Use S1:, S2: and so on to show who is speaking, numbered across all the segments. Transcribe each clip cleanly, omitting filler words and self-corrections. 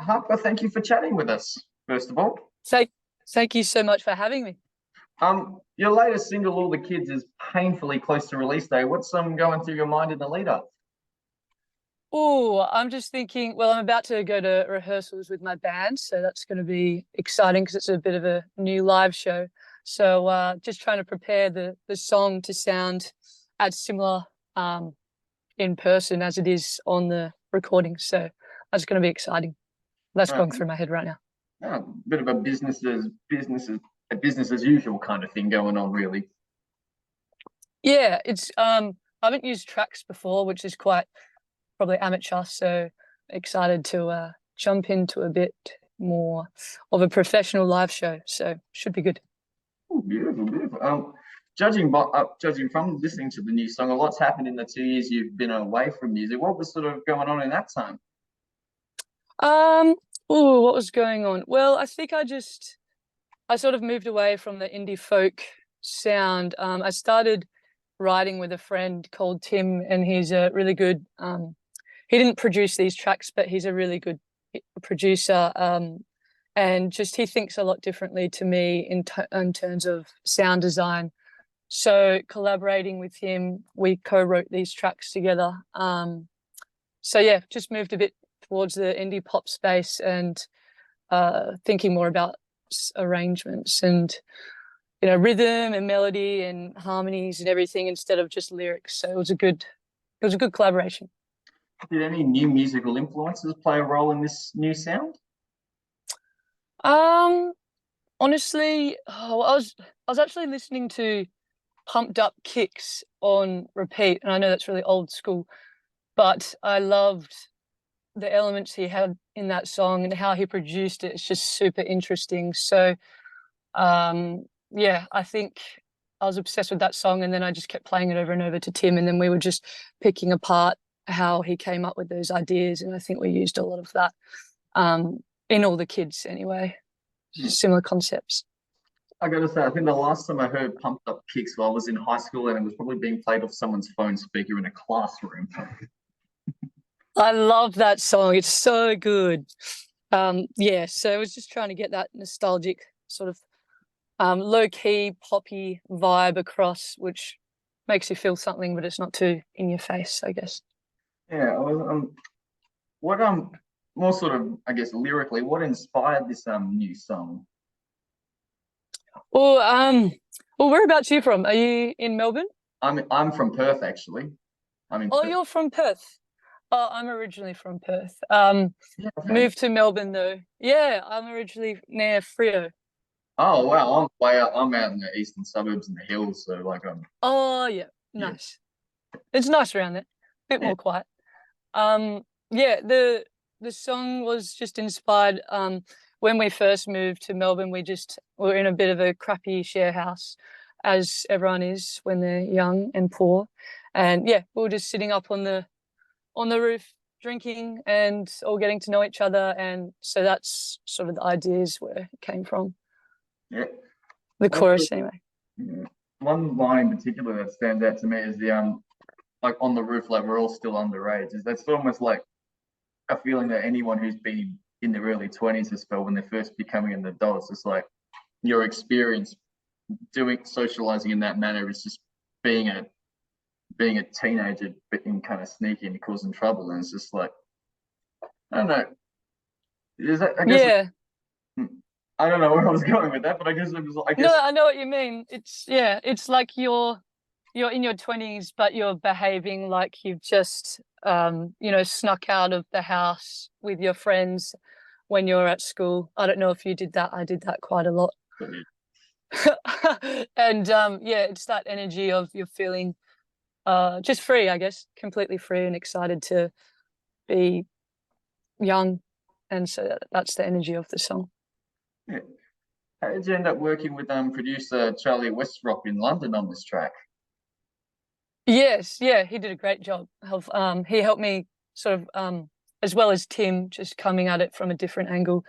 S1: Harper, thank you for chatting with us, first of all.
S2: Thank, thank you so much for having me.
S1: Your latest single, All the Kids, is painfully close to release day. What's going through your mind in the lead up?
S2: Oh, I'm just thinking, well, I'm about to go to rehearsals with my band, so that's going to be exciting because it's a bit of a new live show. So just trying to prepare the song to sound as similar in person as it is on the recording. So that's going to be exciting. That's going
S1: Um,
S2: through my head right now.
S1: a bit of a business as usual kind of thing going on, really.
S2: Yeah, it's I haven't used tracks before, which is quite probably amateur, so excited to jump into a bit more of a professional live show. So should be good.
S1: Oh, beautiful, beautiful. Judging from listening to the new song, a lot's happened in the 2 years you've been away from music. What was sort of going on in that time?
S2: Um, oh, what was going on? Well, I think I sort of moved away from the indie folk sound. I started writing with a friend called Tim, and he's a really good. He didn't produce these tracks, but he's a really good producer. And just he thinks a lot differently to me in terms of sound design. So collaborating with him, we co-wrote these tracks together. So yeah, just moved a bit towards the indie pop space and thinking more about arrangements and rhythm and melody and harmonies and everything instead of just lyrics. So it was a good collaboration.
S1: Did any new musical influences play a role in this new sound?
S2: Um, Honestly, I was actually listening to Pumped Up Kicks on repeat, and I know that's really old school, but I loved the elements he had in that song and how he produced it. It's just super interesting. So, yeah, I think I was obsessed with that song, and then I just kept playing it over and over to Tim, and then we were just picking apart how he came up with those ideas, and I think we used a lot of that um, in All the Kids anyway.
S1: Hmm.
S2: Similar concepts.
S1: I gotta say, I think the last time I heard Pumped Up Kicks, well, I was in high school and it was probably being played off someone's phone speaker in a classroom.
S2: I love that song. It's so good. Yeah, so I was just trying to get that nostalgic sort of low key poppy vibe across, which makes you feel something, but it's not too in your face, I guess.
S1: Yeah, I was, what more sort of, I guess, lyrically, what inspired this new song?
S2: Well, whereabouts are you from? Are you in Melbourne?
S1: I'm from Perth actually. I'm in
S2: Oh,
S1: Perth.
S2: you're from Perth. Oh, I'm originally from Perth.
S1: Yeah, okay.
S2: Moved to Melbourne though. Yeah, I'm originally near Frio.
S1: Oh wow, I'm way out. I'm out in the eastern suburbs in the hills, so like
S2: Oh, yeah,
S1: yeah,
S2: nice. It's nice around there. Bit
S1: yeah.
S2: more quiet. Yeah, the song was just inspired. When we first moved to Melbourne, we just were in a bit of a crappy share house, as everyone is when they're young and poor. And yeah, we were just sitting up on the roof drinking and all getting to know each other. And so that's sort of the ideas where it came from.
S1: Yeah.
S2: The
S1: One,
S2: chorus anyway.
S1: yeah. One line in particular that stands out to me is the like on the roof, like we're all still underage. Is that's almost like a feeling that anyone who's been in their early 20s has felt when they're first becoming an adult. It's like your experience doing socializing in that manner is just being a being a teenager but in kind of sneaky and causing trouble. And it's just like I don't know. Is that I guess
S2: Yeah.
S1: hmm, I don't know where I was going with that, but I guess it was I
S2: No,
S1: guess
S2: I know what you mean. It's like you're in your 20s, but you're behaving like you've just snuck out of the house with your friends when you're at school. I don't know if you did that. I did that quite a lot. And yeah, it's that energy of you're feeling just free, I guess, completely free and excited to be young. And so that's the energy of the song.
S1: yeah. How did you end up working with producer Charlie Westrock in London on this track?
S2: Yes, yeah, he did a great job. He helped me sort of, as well as Tim, just coming at it from a different angle.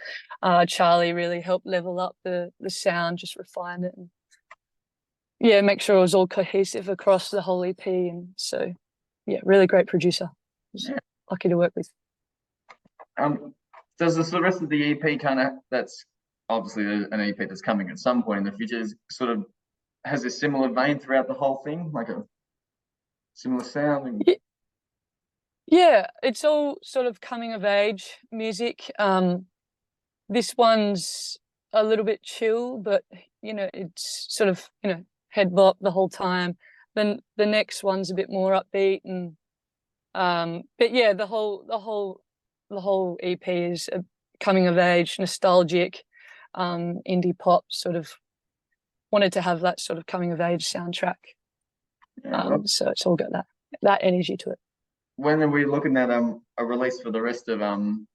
S2: Charlie really helped level up the sound, just refine it, and yeah, make sure it was all cohesive across the whole EP. And so, yeah, really great producer. Was
S1: Yeah.
S2: lucky to work with.
S1: Um, does the rest of the EP kind of, that's obviously an EP that's coming at some point in the future, is sort of has a similar vein throughout the whole thing, like a similar sound? And,
S2: Y- Yeah, it's all sort of coming of age music. This one's a little bit chill, but it's sort of, head bop the whole time. Then the next one's a bit more upbeat and but yeah, the whole EP is a coming of age, nostalgic, indie pop sort of wanted to have that sort of coming of age soundtrack.
S1: yeah, well,
S2: So it's all got that energy to it.
S1: when are we looking at a release for the rest of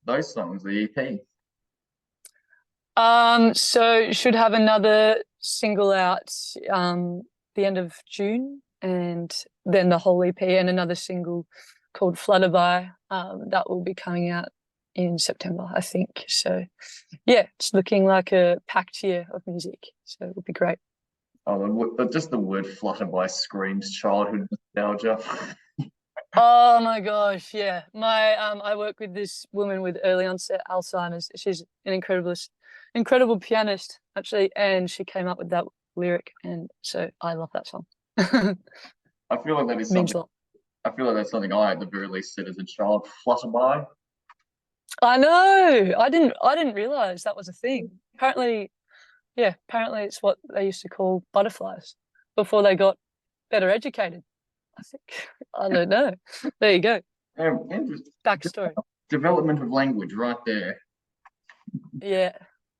S1: those songs, the EP?
S2: So should have another single out the end of June, and then the whole EP and another single called Flutter By that will be coming out in September, I think. So yeah, it's looking like a packed year of music. So it will be great.
S1: Oh, just the word "flutter by" screams childhood nostalgia.
S2: Oh my gosh, yeah. I work with this woman with early onset Alzheimer's. She's an incredible pianist, actually, and she came up with that lyric, and so I love that song.
S1: I feel like that is
S2: Means
S1: something.
S2: a lot.
S1: I feel like that's something I, at the very least, said as a child. Flutter by.
S2: I know. I didn't realize that was a thing. Apparently, yeah, apparently it's what they used to call butterflies before they got better educated. I think. I don't know. There you go.
S1: Interesting.
S2: Backstory.
S1: Development of language, right there.
S2: Yeah.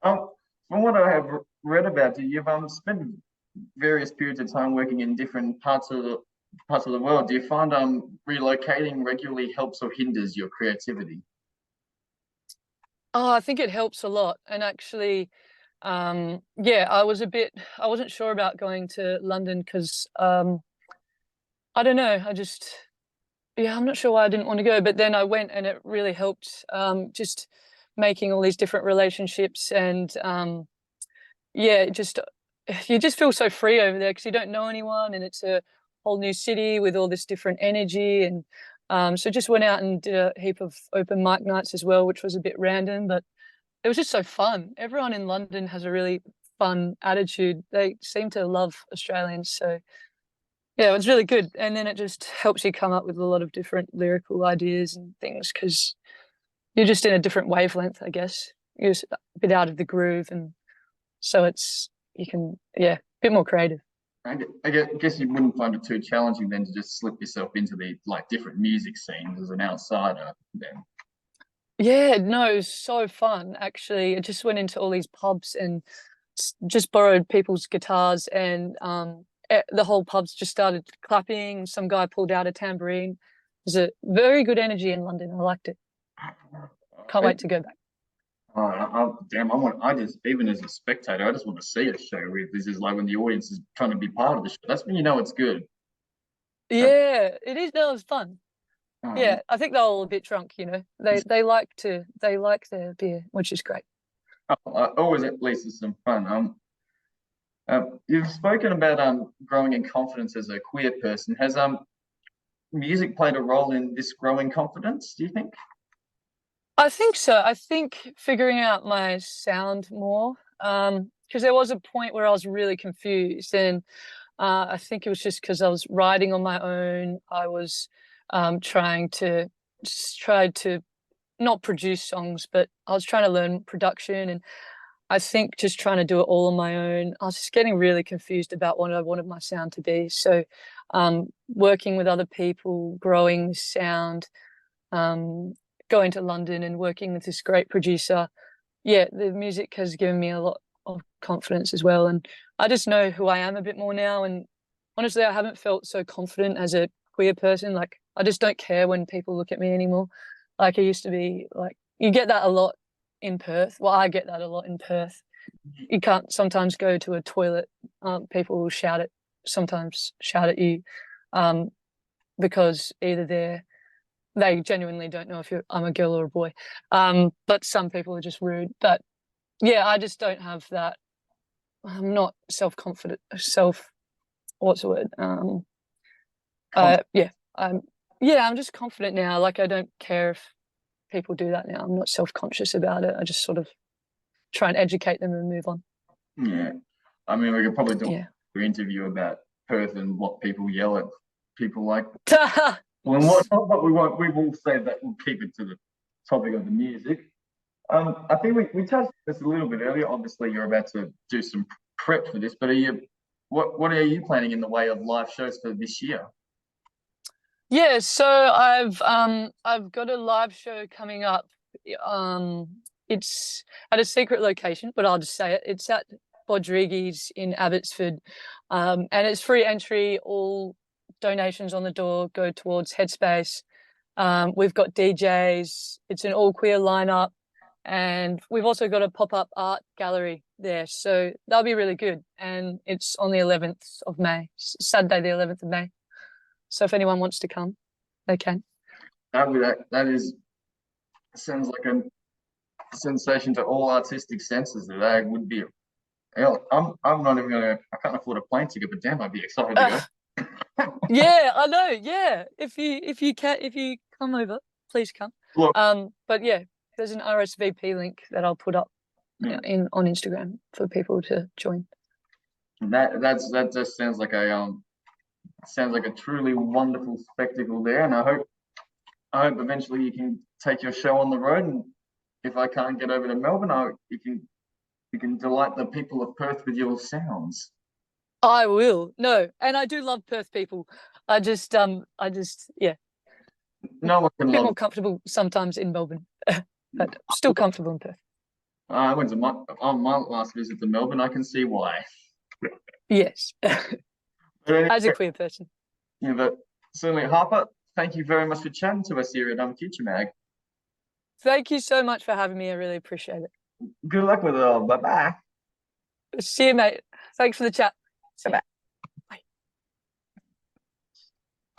S1: Um, from what I have read about you, you've spent various periods of time working in different parts of the world. Do you find relocating regularly helps or hinders your creativity?
S2: Oh, I think it helps a lot. And actually, yeah, I wasn't sure about going to London because I don't know, yeah, I'm not sure why I didn't want to go, but then I went and it really helped, just making all these different relationships and yeah, you just feel so free over there because you don't know anyone and it's a whole new city with all this different energy and so just went out and did a heap of open mic nights as well, which was a bit random, but it was just so fun. Everyone in London has a really fun attitude. They seem to love Australians, so yeah, it was really good. And then it just helps you come up with a lot of different lyrical ideas and things because you're just in a different wavelength, I guess. You're just a bit out of the groove, and so you can, yeah, a bit more creative.
S1: I guess you wouldn't find it too challenging then to just slip yourself into the like different music scenes as an outsider then.
S2: Yeah, no, it was so fun actually. I just went into all these pubs and just borrowed people's guitars and the whole pubs just started clapping. Some guy pulled out a tambourine. There's a very good energy in London. I liked it. Can't wait to go back.
S1: Damn, I just, even as a spectator, I just want to see a show where this is like when the audience is trying to be part of the show. That's when you know it's good. Uh,
S2: Yeah, it is. That was fun.
S1: Um,
S2: Yeah, I think they're all a bit drunk, you know. They like their beer, which is great.
S1: always at least it's some fun. You've spoken about growing in confidence as a queer person. Has music played a role in this growing confidence, do you think?
S2: I think so. I think figuring out my sound more, because there was a point where I was really confused, and I think it was just because I was writing on my own. I was trying to try to not produce songs, but I was trying to learn production, and I think just trying to do it all on my own. I was just getting really confused about what I wanted my sound to be. So, working with other people, growing the sound, um, going to London and working with this great producer. Yeah, the music has given me a lot of confidence as well. And I just know who I am a bit more now. And honestly, I haven't felt so confident as a queer person. Like, I just don't care when people look at me anymore. Like, I used to be like, you get that a lot in Perth. Well, I get that a lot in Perth. You can't sometimes go to a toilet. People will sometimes shout at you um, because either they genuinely don't know if I'm a girl or a boy. But some people are just rude. But yeah, I just don't have that. I'm not self-confident. What's the word?
S1: Conf-
S2: Yeah, I'm just confident now. Like I don't care if people do that now. I'm not self-conscious about it. I just sort of try and educate them and move on.
S1: Yeah. I mean, we could probably do
S2: Yeah.
S1: an interview about Perth and what people yell at people like well, whatnot, but we won't. We will say that we'll keep it to the topic of the music. I think we touched on this a little bit earlier. Obviously, you're about to do some prep for this, but what are you planning in the way of live shows for this year?
S2: Yeah, so I've got a live show coming up. It's at a secret location, but I'll just say it. It's at Bodrigi's in Abbotsford, and it's free entry. All donations on the door go towards Headspace. We've got DJs. It's an all queer lineup, and we've also got a pop-up art gallery there. So that'll be really good. And it's on the 11th of May, Saturday, the 11th of May. So if anyone wants to come, they can.
S1: That is sounds like a sensation to all artistic senses. That would be. Hell, I'm not even gonna. I can't afford a plane ticket, but damn, I'd be excited to go.
S2: Yeah, I know. Yeah, if you come over, please come.
S1: Look.
S2: But yeah, there's an RSVP link that I'll put up on Instagram for people to join.
S1: That just sounds like a truly wonderful spectacle there, and I hope eventually you can take your show on the road. And if I can't get over to Melbourne, you can delight the people of Perth with your sounds.
S2: I will. No, and I do love Perth people. I just yeah.
S1: No one can
S2: a bit more comfortable sometimes in Melbourne, but still comfortable in Perth.
S1: I went on my last visit to Melbourne. I can see why.
S2: Yes. As a queer person.
S1: Yeah, but certainly, Harper, thank you very much for chatting to us here at Futuremag.
S2: Thank you so much for having me. I really appreciate it.
S1: Good luck with it all. Bye-bye.
S2: See you, mate. Thanks for the chat.
S1: Bye-bye.